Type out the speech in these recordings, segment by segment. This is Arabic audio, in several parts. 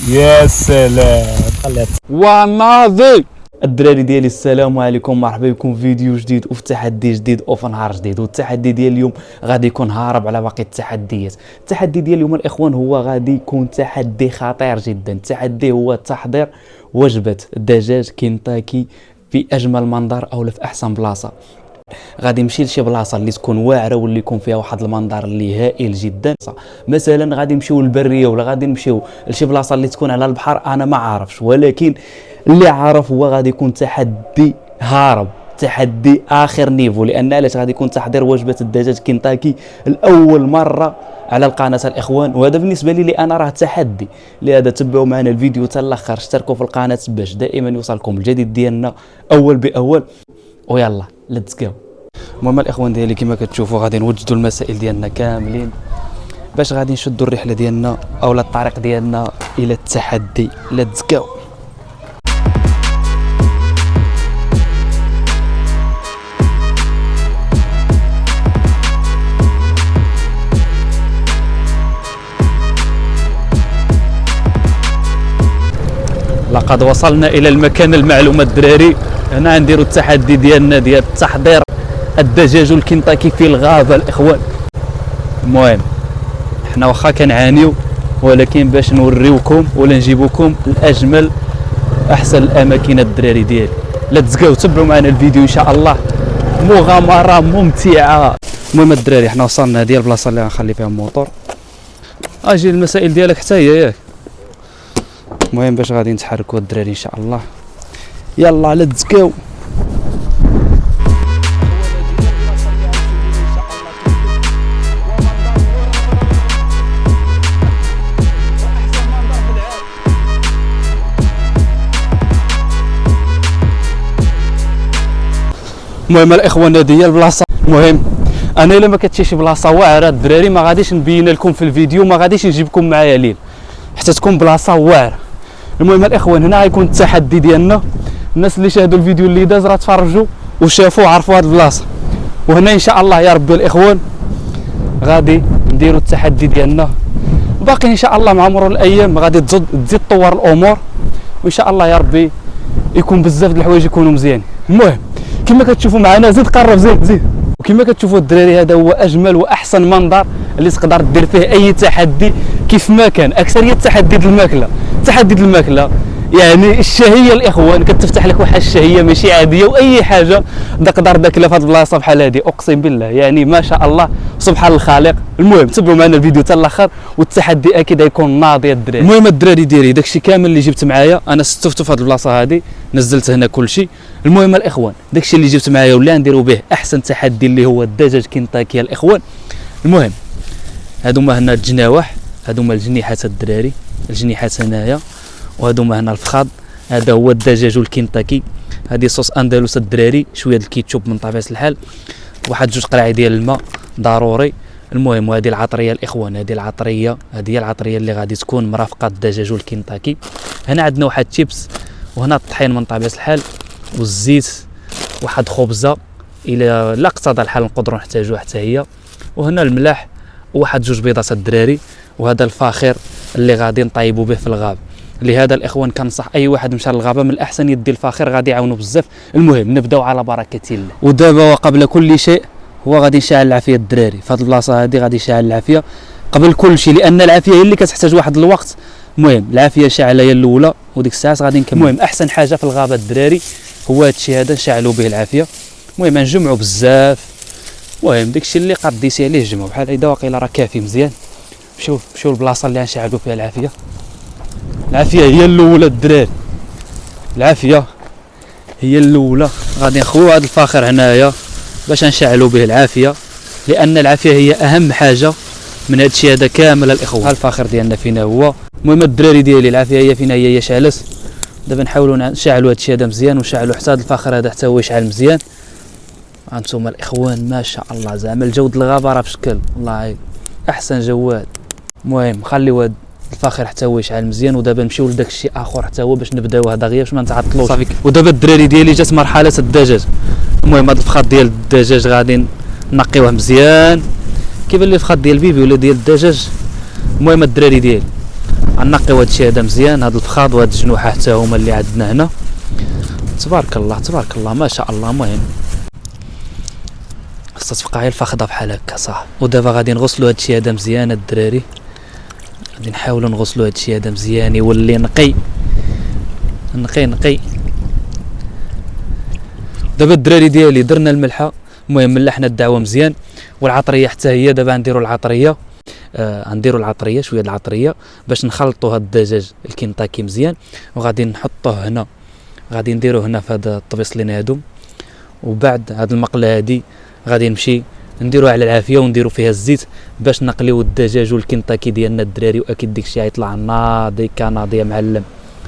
يا سلام خليها وناضي. الدراري ديالي السلام عليكم، مرحبا بكم في فيديو جديد وفي تحدي جديد وفي نهار جديد. والتحدي ديال اليوم غادي يكون هارب على باقي التحديات. التحدي ديال اليوم الاخوان هو غادي يكون تحدي خطير جدا. التحدي هو تحضير وجبة دجاج كنتاكي في اجمل منظر او في احسن بلاصه. غادي نمشي لشي بلاصه اللي تكون واعره واللي يكون فيها واحد المنظر اللي هائل جدا. مثلا غادي نمشيو للبريه ولا غادي نمشيو لشي بلاصه اللي تكون على البحر، انا ما عارفش، ولكن اللي عارف هو غادي يكون تحدي هارب، تحدي اخر نيفو. لان علاش غادي يكون تحضير وجبه الدجاج كنتاكي لاول مره على القناه الاخوان، وهذا بالنسبه لي انا راه تحدي. لهذا تبعوا معنا الفيديو حتى الاخر، اشتركوا في القناه باش دائما يوصلكم الجديد ديالنا اول باول. ويلا ليتس جو. المهم الاخوان ديالي كما كتشوفوا غادي نوجدوا المسائل ديالنا كاملين باش غادي نشدوا الرحله ديالنا اولا الطريق ديالنا الى التحدي. ليتس جو. لقد وصلنا الى المكان المعلوم الدراري. هنا نديروا التحدي ديالنا ديال تحضير الدجاج الكنتاكي في الغابه الاخوان. المهم حنا واخا كنعانيو ولكن باش نوريوكم ولا نجيبوكم الاجمل احسن الاماكن الدراري ديالي. ليتس جو، تبعوا معنا الفيديو ان شاء الله، مغامره ممتعه. المهم الدراري حنا وصلنا، هذه البلاصه اللي غنخلي فيها الموطور. اجي المسائل ديالك حتى هي ياك. المهم باش غادي نتحركوا الدراري ان شاء الله. يلا ليتس جو. المهم الاخوان هذه هي البلاصه. المهم انا الا ما كتشي شي بلاصه واعره الدراري ما غاديش نبين لكم في الفيديو، ما غاديش نجيبكم معايا ليل حتى تكون بلاصه واعره. المهم الاخوان هنا غيكون التحدي ديالنا. الناس اللي شاهدوا الفيديو اللي داز راه تفرجوا وشافوا عرفوا هذه البلاصه. وهنا ان شاء الله يا ربي الاخوان غادي نديروا التحدي ديالنا. باقي ان شاء الله مع مرور الايام غادي تزيد تطور الامور، وان شاء الله يا ربي يكون بزاف د الحوايج يكونوا مزيانين. المهم كما كتشوفوا معنا، زيد قرب زيد. وكما كتشوفوا الدراري هذا هو اجمل واحسن منظر اللي تقدر دير فيه اي تحدي كيف ما كان. اكثريه التحدي ديال الماكله، تحدي ديال الماكله يعني الشهيه الاخوان كتفتح لك واحد الشهيه ماشي عاديه، واي حاجه تقدر تاكلها في هذه البلاصه بحال هذه اقسم بالله يعني ما شاء الله سبحان الخالق. المهم تبعوا معنا الفيديو حتى الاخر والتحدي اكيد غيكون ناضي الدراري. المهم الدراري ديالي داكشي كامل اللي جبت معايا انا استفتو في هذه البلاصه هذه، نزلت هنا كل شيء. المهم الاخوان داكشي اللي جبت معايا ولا نديروا به احسن تحدي اللي هو الدجاج كنتاكي الاخوان. المهم هادوما هنا الجناوح، هادوما الجنيحات الدراري، الجنيحات هنايا، وهادوما هنا الفخاض. هذا هو الدجاج الكنتاكي. هذه صوص اندلس الدراري، شويه ديال الكيتشوب من طبيعه الحال، واحد جوج قراعي ديال الماء ضروري. المهم وهذه العطريه الاخوان، هذه العطريه، هذه هي العطريه اللي غادي تكون مرافقه الدجاج الكنتاكي. هنا عندنا واحد تشيبس، وهنا الطحين من طبيعه الحال، والزيت، واحد خبزه الى لا اقتضى الحال نقدروا نحتاجوها حتى هي، وهنا الملح وواحد جوج بيضات الدراري، وهذا الفاخر اللي غادي نطيبوا به في الغابه. لهذا الاخوان كنصح اي واحد مشى للغابه من الاحسن يدي الفاخر، غادي يعاونوا بزاف. المهم نبداو على بركه الله. ودابا وقبل كل شيء هو غادي نشعل العافيه الدراري في هذه البلاصه هذه، غادي نشعل العافيه قبل كل شيء لان العافيه هي اللي كتحتاج واحد الوقت. المهم العافيه شاعله هي الاولى وديك الساعات غادي نكمل. المهم احسن حاجه في الغابه الدراري هو هذا الشيء هذا، نشعلوا به العافيه. المهم نجمعوا بزاف. المهم داكشي اللي قديتي عليه جمعوا بحال هيدا، واقيلا راه كافي مزيان. مشيو البلاصه اللي غنشعلوا فيها العافيه. العافيه هي الاولى الدراري، العافيه هي الاولى. غادي نخويو هذا الفاخر هنايا باش نشعلوا به العافيه، لان العافيه هي اهم حاجه من هذا الشيء هذا كامل الاخوه. ها الفاخر ديالنا فينا هو. المهم الدراري ديالي العافيه هي فينا، هي شعلت. دابا نحاولوا نشعلوا هذا الشيء هذا مزيان، ونشعلوا حتى هذا الفاخر هذا حتى هو يشعل مزيان. هانتوما الاخوان ما شاء الله زعما الجود الغابه راه بشكل والله احسن جواد. المهم خليو هذا الفاخر حتى هو يشعل مزيان، ودابا نمشيو لداك الشيء اخر حتى هو باش نبداو هذا غير باش ما نتعطلوش صافي. ودابا الدراري ديالي جات مرحله الدجاج. المهم هذا الفخاد ديال الدجاج غادي نقيوه مزيان، كيبان لي الفخاد ديال البيبي ولا ديال الدجاج. المهم الدراري ديالي غنقيو هادشي هذا مزيان. هاد الفخاض وهاد الجنوحه حتى هما اللي عندنا هنا تبارك الله تبارك الله ما شاء الله. المهم خاصها تبقى غير الفخده بحال هكا صح. ودابا غادي نغسلوا هادشي هذا مزيان الدراري، غادي نحاولوا نغسلوا هادشي هذا مزيان يولي نقي نقي نقي. دابا الدراري ديالي درنا الملحه، المهم ملحنا الدعوه مزيان والعطريه حتى هي. دابا نديروا العطريه غنديروا العطريه شويه العطريه باش نخلطوا هاد الدجاج الكنتاكي مزيان، وغادي نحطوه هنا، غادي نديروه هنا في هاد الطبيصلين هادو. وبعد هاد المقله هادي غادي نمشي نديروها على العافيه ونديروا فيها الزيت باش نقليو الدجاج والكنتاكي ديالنا الدراري. واكيد داكشي غيطلع ناضي كناضي يا معلم،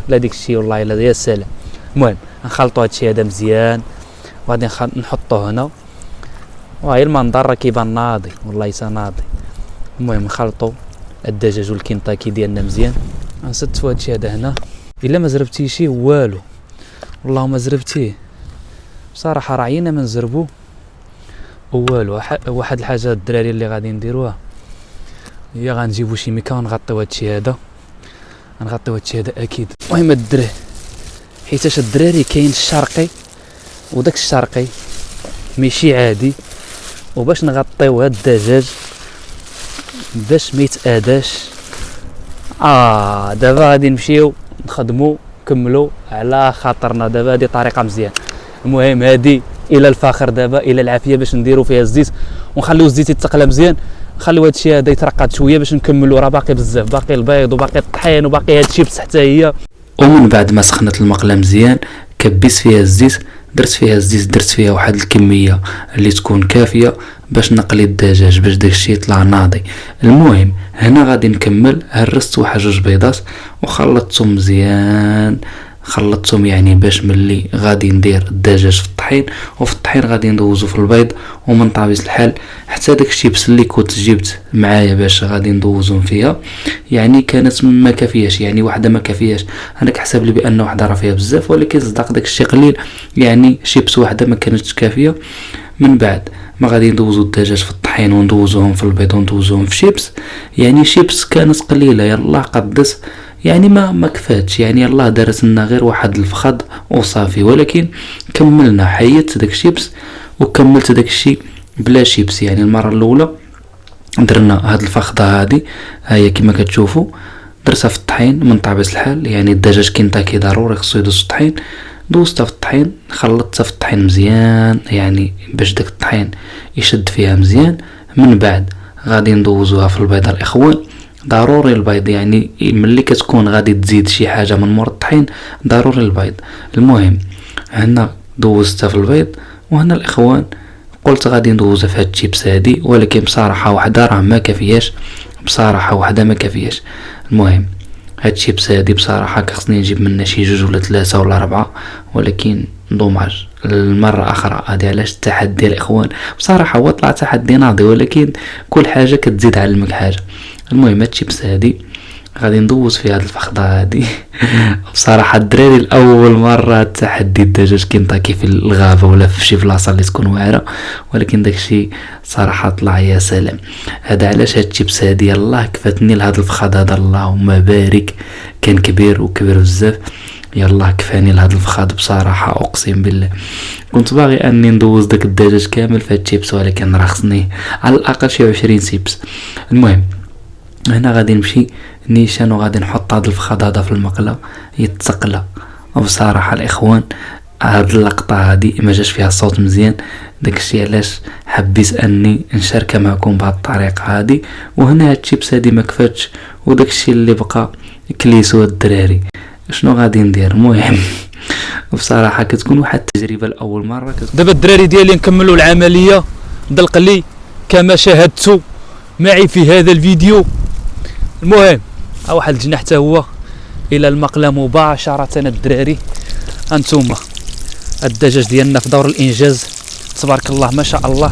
لا داكشي والله الا يا سلام. المهم نخلطوا هادشي هذا مزيان وغادي نحطوه هنا، وهاي المنظر راه كيبان ناضي والله يسا ناضي. المهم نخلطوا الدجاج والكنتاكي ديالنا مزيان. غنستفوا هادشي هذا هنا، الا ما زربتيه شي والو والله ما زربتيه بصراحه، راه عينا ما نزربو والو. واحد الحاجه الدراري اللي غادي نديروها هي غنجيبو شي ميكا ونغطيو هادشي هذا، غنغطيو هادشي هذا اكيد. المهم الدراري حيتاش الدراري كاين الشرقي وداك الشرقي ماشي عادي، وباش نغطيو هاد الدجاج باش ما يتاداش. دابا غادي نمشيو نخدمو نكملو على خاطرنا. دابا هادي طريقه مزيان. المهم هادي الى الفاخر دابا الى العافيه باش نديرو فيها الزيت ونخليو الزيت يتقلى مزيان، نخليو هادشي هذا يترقد شويه باش نكملو. راه باقي بزاف، باقي البيض وباقي الطحين وباقي هادشي بس حتى هي. ومن بعد ما سخنت المقله مزيان كبيت فيها الزيت، درت فيها واحد الكميه اللي تكون كافيه باش نقلي الدجاج باش داكشي يطلع ناضي. المهم هنا غادي نكمل، هرست واحد جوج بيضات وخلطتهم مزيان، خلطتهم يعني باش ملي غادي ندير الدجاج في الطحين، وفي الطحين غادي ندوزو في البيض. ومن طابيس الحال حتى داك الشيبس اللي كنت جبت معايا باش غادي ندوزهم فيها يعني كانت ما كافياش، يعني واحده ما كافياش. انا كحسب لي بان واحده راه فيها بزاف، ولكن صدق داك الشيء قليل، يعني شيبس واحده ما كانتش كافيه. من بعد ما غادي ندوزو الدجاج في الطحين وندوزوهم في البيض وندوزوهم في شيبس، يعني شيبس كانت قليله يلا قدس، يعني ما كفاتش، يعني الله دارت لنا غير واحد الفخذ وصافي. ولكن كملنا، حيدت داك الشيبس وكملت داك الشيء بلا شيبس. يعني المره الاولى درنا هاد الفخذه هادي هي كما كتشوفوا، درتها في الطحين من طابيس الحال. يعني الدجاج كنتاكي ضروري خصو يدوز في الطحين، دوزتها في الطحين، خلطتها في الطحين مزيان يعني باش داك الطحين يشد فيها مزيان. من بعد غادي ندوزوها في البيض الاخوان، ضروري البيض، يعني ملي كتكون غادي تزيد شي حاجه من مور الطحين ضروري البيض. المهم هنا دوزتها في البيض، وهنا الاخوان قلت غادي ندوزها في هاد الشيبس هادي، ولكن بصراحه وحده راه ما كافياش، بصراحه وحده ما كافياش. المهم هاد الشيبس هادي بصراحه خصني نجيب منها شي جوج ولا ثلاثه ولا اربعه، ولكن دوماج المره اخرى. هادي علاش التحدي الاخوان، بصراحه هو طلع تحدي ناضي، ولكن كل حاجه كتزيد علمك حاجه. المهم هاد الشيبس هادي غادي ندوز في هاد الفخده هادي. بصراحه الدراري الاول مره تحدي الدجاج كنتاكي في الغابه ولا في شي بلاصه اللي تكون واعره، ولكن داكشي صراحه طلع يا سلام. هذا علاش هاد الشيبس هادي الله كفاتني لهاد الفخذ هذا، اللهم بارك، كان كبير وكبير بزاف. يلا كفاني لهاد الفخذ بصراحه اقسم بالله. كنت باغي اني ندوز داك الدجاج كامل في هاد الشيبس، ولكن راه خصني على الاقل شي 20 شيبس. المهم هنا غادي نمشي نيشان وغادي نحط هاد الفخذ هذا في المقله يتسقلى. وبصراحه الاخوان هاد اللقطه هادي ما جاش فيها الصوت مزيان، داكشي علاش حبيت اني نشاركها معكم بهاد الطريقه هادي. وهنا هاد الشيبس هادي ما كفاتش، وداكشي اللي بقى كليسو الدراري. شنو غادي ندير؟ المهم بصراحه كتكون واحد التجربه لاول مره. دابا الدراري ديالي نكملوا العمليه دلقلي كما شاهدتوا معي في هذا الفيديو. المهم واحد الجناح حتى هو الى المقله مباشره. الدراري انتم الدجاج ديالنا في دور الانجاز تبارك الله ما شاء الله.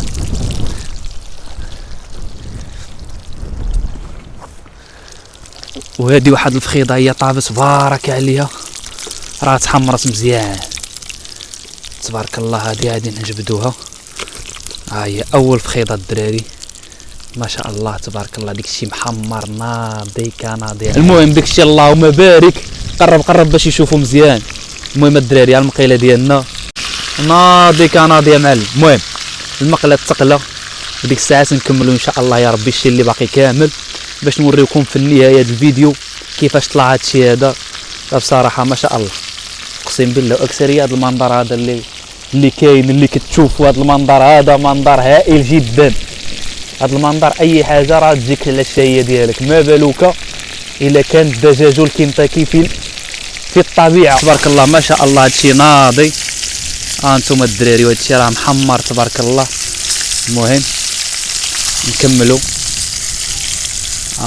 وهذه واحد الفخيضه هي طابت بارك عليها، راه تحمرت مزيان تبارك الله. هذه غادي نجبدوها، ها هي اول فخيضه الدراري ما شاء الله تبارك الله داكشي محمر ناضي كناضي. المهم داكشي اللهم بارك قرب باش يشوفوا مزيان. المهم الدراري المقيله ديالنا ناضي كناضي يا معلم. المهم المقله تقلى وديك الساعات نكملوا ان شاء الله يا ربي الشيء اللي باقي كامل باش نوريكم في النهايه ديال الفيديو كيفاش طلع هادشي هذا. بصراحه ما شاء الله اقسم بالله اكثريه هذا المنظر هذا اللي كاين اللي كتشوفوا هذا المنظر هذا منظر هائل جدا. هذا المنظر اي حاجه راه تجيك على الشهيه ديالك ما بالك الا كان الدجاج الكنتاكي في الطبيعه. تبارك الله ما شاء الله هادشي ناضي. انتم الدراري وهادشي راه محمر تبارك الله. المهم نكملوا.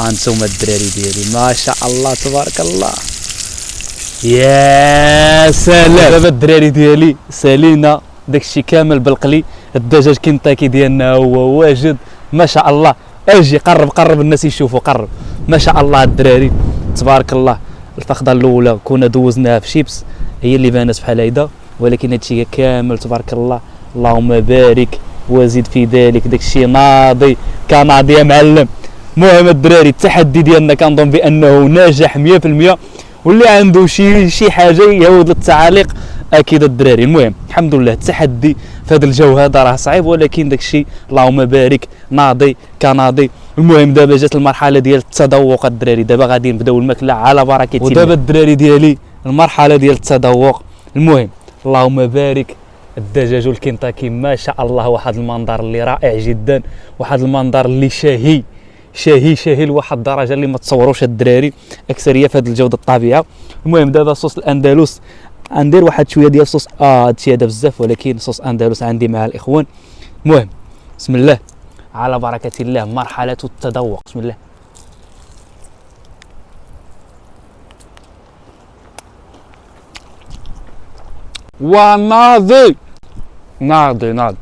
انتم الدراري ديالي ما شاء الله تبارك الله. يا سلام. دابا الدراري ديالي سالينا داكشي كامل بالقلي. الدجاج كنتاكي ديالنا هو واجد ما شاء الله. اجي قرب الناس يشوفوا قرب. ما شاء الله الدراري تبارك الله. الفخده الاولى كنا دوزناها في شيبس هي اللي بانت بحال هيدا، ولكن هادشي كامل تبارك الله اللهم بارك وزيد في ذلك داكشي ناضي كناضي يا معلم. المهم الدراري التحدي ديالنا كنظن بانه ناجح 100%، واللي عنده شي حاجه يعود للتعاليق اكيد الدراري. المهم الحمد لله التحدي في هذا الجو هذا راه صعيب، ولكن داكشي اللهم بارك ناضي كناضي. المهم دابا جات المرحله ديال التذوق الدراري. دابا غادي نبداو الماكله على بركه الله. ودابا الدراري ديالي المرحله ديال التذوق. المهم اللهم بارك الدجاج الكنتاكي ما شاء الله واحد المنظر اللي رائع جدا، واحد المنظر اللي شاهي لواحد الدرجه اللي ما تصوروش الدراري اكثريه في هذه الجوده الطبيعه. المهم دابا صوص الاندلس غندير واحد شويه ديال الصوص هادشي هذا بزاف، ولكن صوص اندلس عندي مع الاخوان. المهم بسم الله على بركه الله مرحله التذوق. بسم الله. وناضي ناضي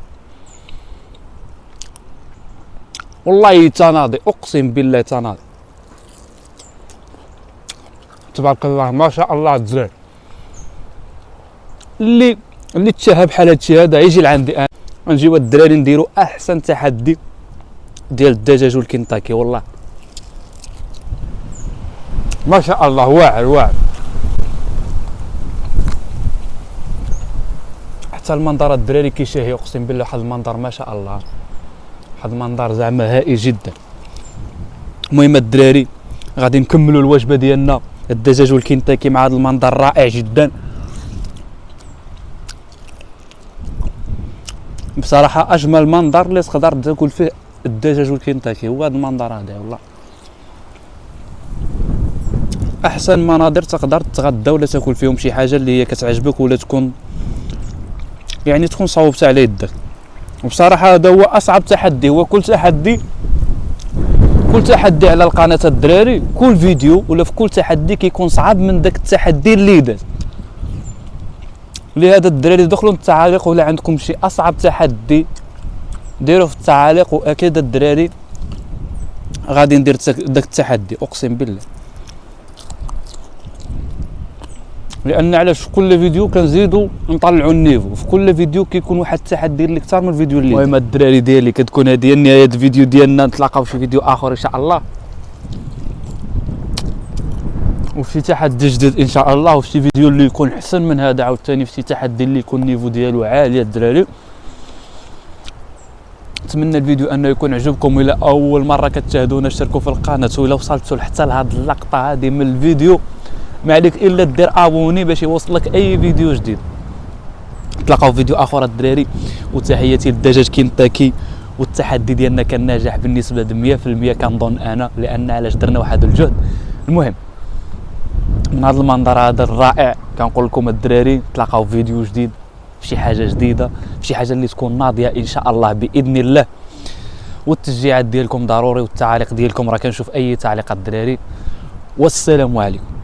والله تناضي اقسم بالله تناضي تبارك الله ما شاء الله الدراري. اللي تشاهى بحال هادشي هذا يجي لعندي انا نجيو الدراري نديرو احسن تحدي ديال الدجاج والكنتاكي. والله ما شاء الله واعر حتى المنظر الدراري كيشاهي اقسم بالله. واحد المنظر ما شاء الله واحد المنظر زعما هائل جدا. المهم الدراري غادي نكملوا الوجبه ديالنا الدجاج والكنتاكي مع هذا المنظر رائع جدا. بصراحه اجمل منظر اللي تقدر تاكل فيه الدجاج والكنتاكي هو هذا المنظر هذا. والله احسن مناظر تقدر تتغدى ولا تاكل فيهم شي حاجه اللي هي كتعجبك ولا تكون يعني تكون صوبت على يدك. وبصراحه هذا هو اصعب تحدي. هو كل تحدي على القناه الدراري كل فيديو ولا في كل تحدي كيكون صعب من داك التحدي اللي داز. لهذا الدراري دخلوا التعاليق ولا عندكم شي اصعب تحدي ديروه في التعاليق واكيد الدراري غادي ندير داك التحدي اقسم بالله. لان علاش في كل فيديو كنزيدوا نطلعوا النيفو، في كل فيديو كيكون واحد التحدي اللي اكثر من الفيديو اللي. المهم الدراري ديالي كتكون هذه نهايه الفيديو ديالنا. نتلاقاو في فيديو اخر ان شاء الله وفي شي تحدي جديد ان شاء الله، وفي شي فيديو اللي يكون احسن من هذا عاوتاني، في شي تحدي اللي يكون النيفو ديالو عالي الدراري. نتمنى الفيديو انه يكون عجبكم. الى اول مره كتشاهدونا اشتركوا في القناه، والى وصلتوا حتى لهاد اللقطه هذه من الفيديو ما عليك الا دير ابوني باش يوصلك اي فيديو جديد. نتلاقاو في فيديو اخر الدراري، وتحياتي للدجاج كنتاكي. والتحدي ديالنا كان ناجح بالنسبه ل 100% كنظن انا، لان علاش درنا واحد الجهد. المهم من هذا المنظر هذا الرائع كنقول لكم الدراري نتلاقاو في فيديو جديد بشي حاجه جديده، بشي حاجه اللي تكون ناضيه ان شاء الله باذن الله. والتشجيعات ديالكم ضروري، والتعاليق ديالكم راه كنشوف اي تعليق الدراري. والسلام عليكم.